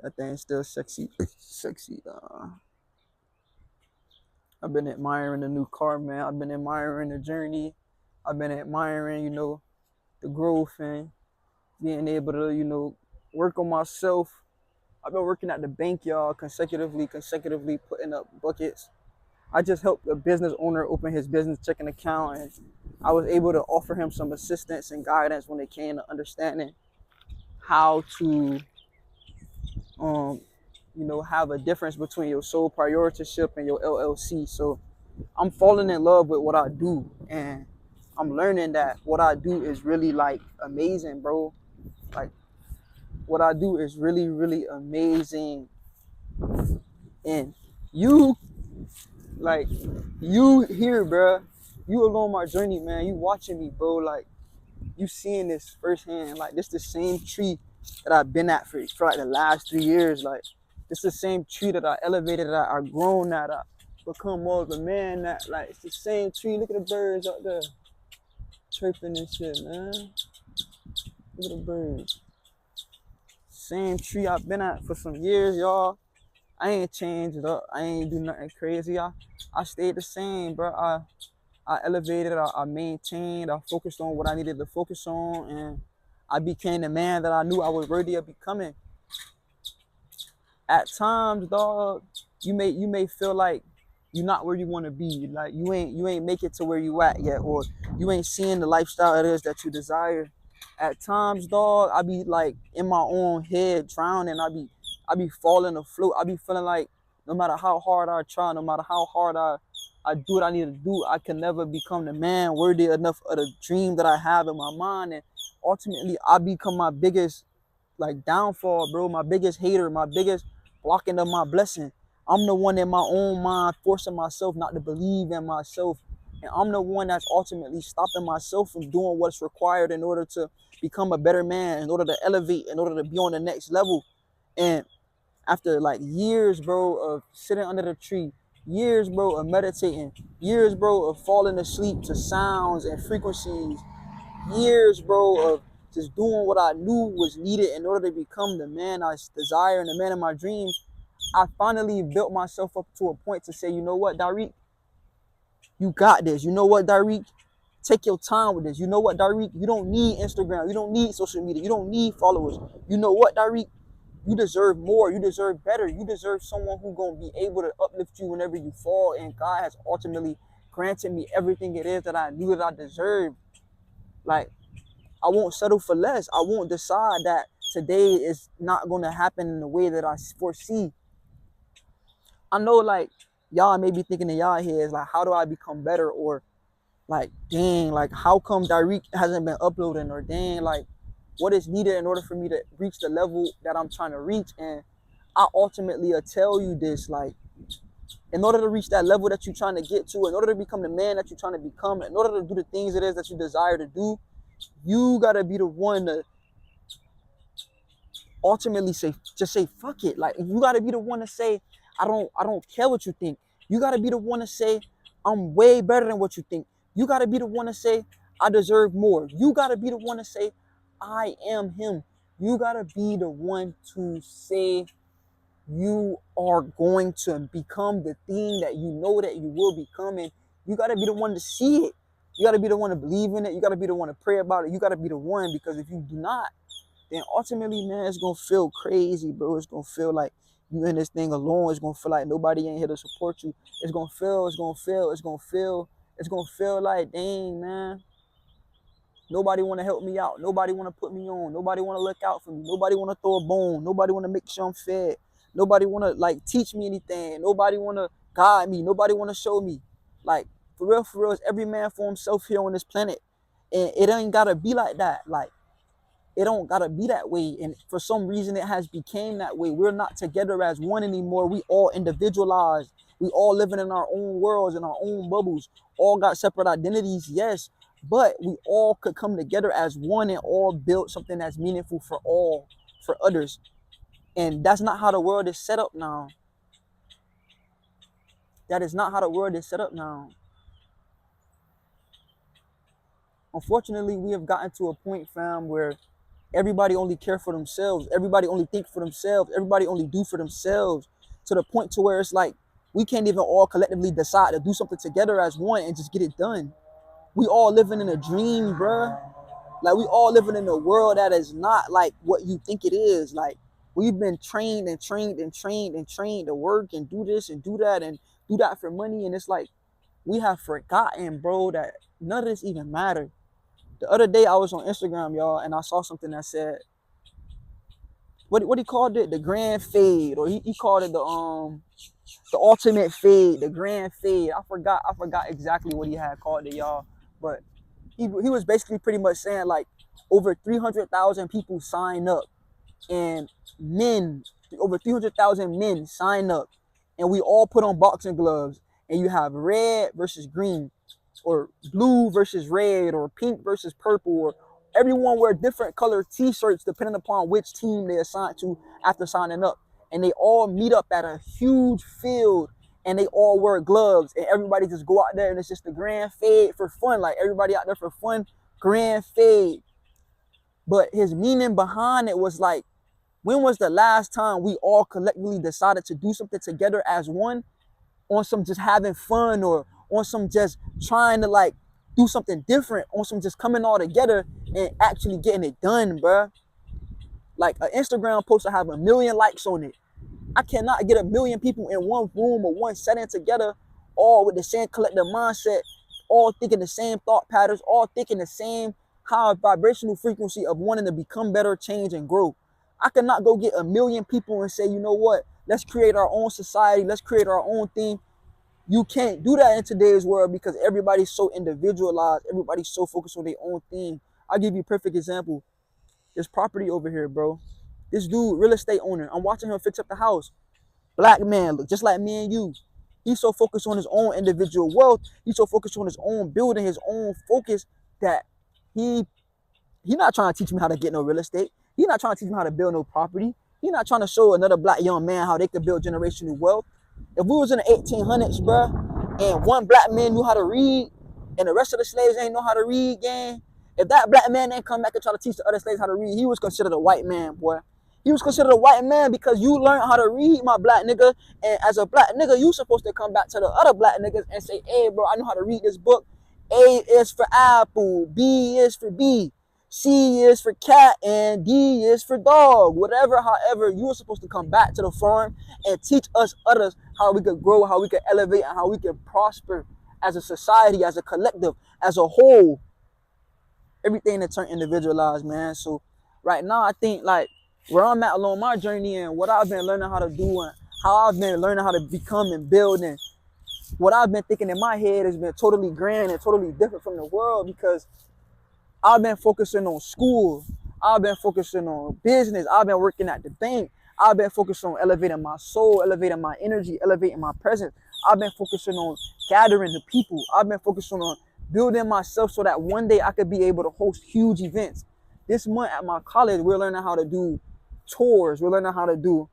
That thing's still sexy. Sexy. I've been admiring the new car, man. I've been admiring the journey. I've been admiring, the growth and being able to, work on myself. I've been working at the bank, y'all, consecutively putting up buckets. I just helped a business owner open his business checking account, and I was able to offer him some assistance and guidance when it came to understanding how to, um, have a difference between your sole proprietorship and your LLC. So I'm falling in love with what I do, and I'm learning that what I do is really like amazing, bro. Like what I do is really, really amazing, and you like you here, bro. You along my journey, man. You watching me, bro. Like you seeing this firsthand. Like this the same tree that I've been at for like the last 3 years. Like this the same tree that I elevated, that I grown, that I become more of a man. That like it's the same tree. Look at the birds out there chirping and shit, man. Look at the birds. Same tree I've been at for some years, y'all. I ain't changed up. I ain't do nothing crazy. I stayed the same, bro. I elevated, I maintained, I focused on what I needed to focus on, and I became the man that I knew I was worthy of becoming. At times, dog, you may feel like you're not where you want to be. Like you ain't make it to where you at yet, or you ain't seeing the lifestyle it is that you desire. At times, dog, I be like in my own head drowning. I be falling afloat. I be feeling like no matter how hard I try, no matter how hard I do what I need to do, I can never become the man worthy enough of the dream that I have in my mind. And ultimately I become my biggest like downfall, bro. My biggest hater, my biggest blocking of my blessing. I'm the one in my own mind forcing myself not to believe in myself. And I'm the one that's ultimately stopping myself from doing what's required in order to become a better man, in order to elevate, in order to be on the next level. And after like years, bro, of sitting under the tree, years, bro, of meditating, years, bro, of falling asleep to sounds and frequencies, years, bro, of just doing what I knew was needed in order to become the man I desire and the man of my dreams, I finally built myself up to a point to say, you know what, Dariq, you got this. You know what, Dariq, take your time with this. You know what, Dariq, you don't need Instagram. You don't need social media. You don't need followers. You know what, Dariq, you deserve more. You deserve better. You deserve someone who's going to be able to uplift you whenever you fall. And God has ultimately granted me everything it is that I knew that I deserved. Like, I won't settle for less. I won't decide that today is not going to happen in the way that I foresee. I know, like, y'all may be thinking in y'all heads, like, how do I become better? Or, like, dang, like, how come Dariq hasn't been uploading? Or, dang, like, what is needed in order for me to reach the level that I'm trying to reach? And I ultimately tell you this, like, in order to reach that level that you're trying to get to, in order to become the man that you're trying to become, in order to do the things it is that you desire to do, you got to be the one to ultimately say fuck it. Like you gotta be the one to say I don't care what you think. You gotta be the one to say I'm way better than what you think. You gotta be the one to say I deserve more. You gotta be the one to say I am him. You gotta be the one to say you are going to become the thing that you know that you will become, and you gotta be the one to see it. You gotta be the one to believe in it. You gotta be the one to pray about it. You gotta be the one, because if you do not, then ultimately, man, it's gonna feel crazy, bro. It's gonna feel like you in this thing alone. It's gonna feel like nobody ain't here to support you. It's gonna feel like, dang, man, nobody wanna help me out. Nobody wanna put me on. Nobody wanna look out for me. Nobody wanna throw a bone. Nobody wanna make sure I'm fed. Nobody wanna like teach me anything. Nobody wanna guide me. Nobody wanna show me. Like for real, it's every man for himself here on this planet. And it ain't gotta be like that. Like it don't gotta be that way, and for some reason it has became that way. We're not together as one anymore. We all individualized. We all living in our own worlds, in our own bubbles, all got separate identities, yes, but we all could come together as one and all build something that's meaningful for all, for others. And that's not how the world is set up now. That is not how the world is set up now. Unfortunately, we have gotten to a point, fam, where everybody only care for themselves. Everybody only think for themselves. Everybody only do for themselves, to the point to where it's like we can't even all collectively decide to do something together as one and just get it done. We all living in a dream, bruh. Like we all living in a world that is not like what you think it is. Like we've been trained and trained and trained and trained to work and do this and do that for money. And it's like we have forgotten, bro, that none of this even matter. The other day I was on Instagram, y'all, and I saw something that said, what he called it, the grand fade, or he called it the ultimate fade, the grand fade. I forgot exactly what he had called it, y'all, but he was basically pretty much saying like over 300,000 people sign up, and men, over 300,000 men sign up, and we all put on boxing gloves, and you have red versus green, or blue versus red, or pink versus purple, or everyone wear different colored t-shirts depending upon which team they assigned to after signing up. And they all meet up at a huge field, and they all wear gloves, and everybody just go out there, and it's just the grand fade for fun. Like everybody out there for fun, grand fade. But his meaning behind it was like, when was the last time we all collectively decided to do something together as one, on some just having fun, or on some just trying to like do something different, on some just coming all together and actually getting it done, bruh? Like an Instagram post to have 1,000,000 likes on it. I cannot get 1,000,000 people in one room or one setting together, all with the same collective mindset, all thinking the same thought patterns, all thinking the same high vibrational frequency of wanting to become better, change, and grow. I cannot go get 1,000,000 people and say, you know what, let's create our own society, let's create our own thing. You can't do that in today's world because everybody's so individualized. Everybody's so focused on their own thing. I'll give you a perfect example. This property over here, bro. This dude, real estate owner, I'm watching him fix up the house. Black man, look just like me and you. He's so focused on his own individual wealth. He's so focused on his own building, his own focus, that he not trying to teach me how to get no real estate. He's not trying to teach me how to build no property. He's not trying to show another black young man how they could build generational wealth. If we was in the 1800s, bruh, and one black man knew how to read, and the rest of the slaves ain't know how to read, gang, if that black man ain't come back and try to teach the other slaves how to read, he was considered a white man, boy. He was considered a white man because you learned how to read, my black nigga. And as a black nigga, you supposed to come back to the other black niggas and say, hey, bro, I know how to read this book. A is for apple, B is for bee, C is for cat, and D is for dog. Whatever, however, you were supposed to come back to the farm and teach us others how we could grow, how we could elevate, and how we could prosper as a society, as a collective, as a whole. Everything that turned individualized, man. So right now, I think like where I'm at along my journey and what I've been learning how to do and how I've been learning how to become and build, and what I've been thinking in my head has been totally grand and totally different from the world, because I've been focusing on school. I've been focusing on business. I've been working at the bank. I've been focused on elevating my soul, elevating my energy, elevating my presence. I've been focusing on gathering the people. I've been focusing on building myself so that one day I could be able to host huge events. This month at my college, we're learning how to do tours. We're learning how to do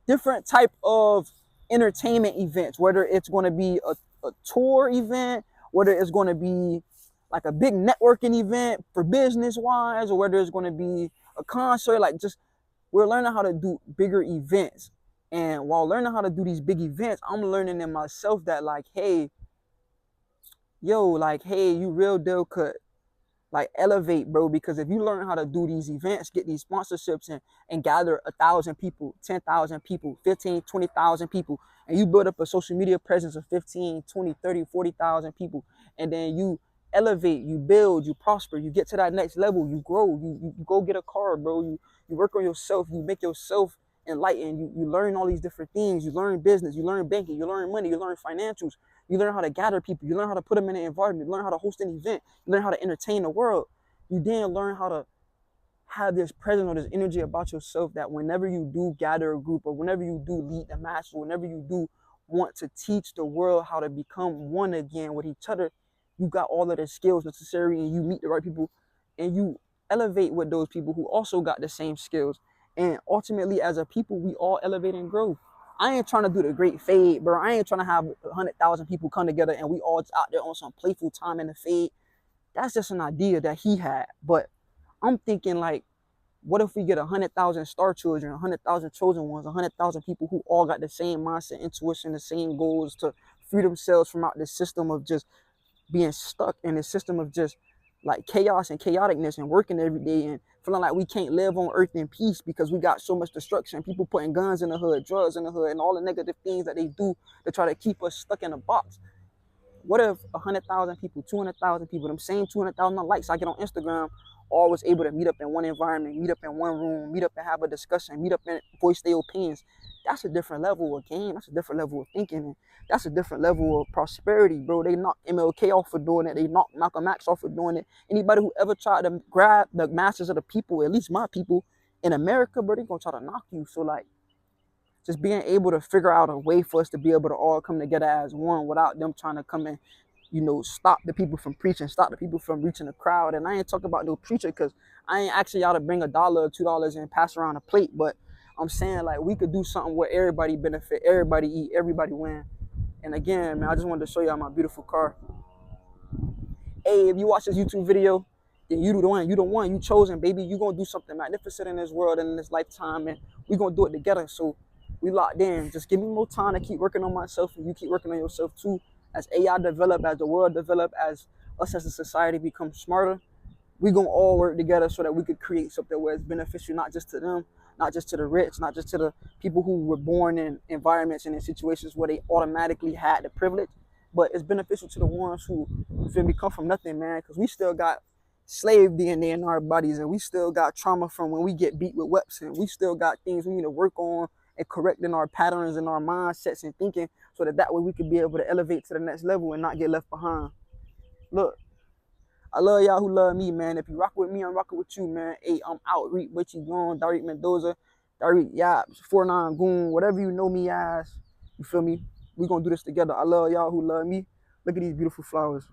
different type of entertainment events, whether it's going to be a tour event, whether it's going to be like a big networking event for business wise, or whether it's going to be a concert. Like, just we're learning how to do bigger events. And while learning how to do these big events, I'm learning in myself that like, hey, you real deal could like elevate, bro, because if you learn how to do these events, get these sponsorships, and gather 1,000 people, 10,000 people, 15, 20,000 people, and you build up a social media presence of 15, 20, 30, 40,000 people, and then you elevate, you build, you prosper, you get to that next level, you grow, you go get a car, bro, you work on yourself, you make yourself enlightened, you learn all these different things, you learn business, you learn banking, you learn money, you learn financials, you learn how to gather people, you learn how to put them in an environment, you learn how to host an event, you learn how to entertain the world. You then learn how to have this presence or this energy about yourself that whenever you do gather a group, or whenever you do lead the masses, whenever you do want to teach the world how to become one again with each other, you got all of the skills necessary, and you meet the right people, and you elevate with those people who also got the same skills. And ultimately, as a people, we all elevate and grow. I ain't trying to do the great fade, bro. I ain't trying to have 100,000 people come together and we all out there on some playful time in the fade. That's just an idea that he had. But I'm thinking like, what if we get 100,000 star children, 100,000 chosen ones, 100,000 people who all got the same mindset, intuition, the same goals to free themselves from out this system of just being stuck in the system of just like chaos and chaoticness and working every day and feeling like we can't live on earth in peace because we got so much destruction, people putting guns in the hood, drugs in the hood, and all the negative things that they do to try to keep us stuck in a box. What if 100,000 people, 200,000 people, them same 200,000 likes I get on Instagram, all was able to meet up in one environment, meet up in one room, meet up and have a discussion, meet up and voice their opinions? That's a different level of game. That's a different level of thinking. And that's a different level of prosperity, bro. They knocked MLK off for doing it. They knocked Malcolm X off for doing it. Anybody who ever tried to grab the masses of the people, at least my people in America, bro, they gonna try to knock you. So like, just being able to figure out a way for us to be able to all come together as one without them trying to come and, you know, stop the people from preaching, stop the people from reaching the crowd. And I ain't talking about no preacher because I ain't asking y'all to bring $1 or $2 and pass around a plate, but I'm saying like we could do something where everybody benefit, everybody eat, everybody win. And again, man, I just wanted to show y'all my beautiful car. Hey, if you watch this YouTube video, then you the one, you chosen, baby. You gonna do something magnificent in this world and in this lifetime, and we gonna do it together. So we locked in. Just give me more time to keep working on myself, and you keep working on yourself too. As AI develop, as the world develop, as us as a society become smarter, we gonna all work together so that we could create something where it's beneficial not just to them, not just to the rich, not just to the people who were born in environments and in situations where they automatically had the privilege, but it's beneficial to the ones who, you feel me, come from nothing, man. Because we still got slave DNA in our bodies, and we still got trauma from when we get beat with whips, and we still got things we need to work on and correcting our patterns and our mindsets and thinking, so that way we could be able to elevate to the next level and not get left behind. Look, I love y'all who love me, man. If you rock with me, I'm rocking with you, man. Hey, I'm out. Reek Richie Gone, Darik Mendoza, Darik Yaps, 49 Goon, whatever you know me as. You feel me? We gonna do this together. I love y'all who love me. Look at these beautiful flowers.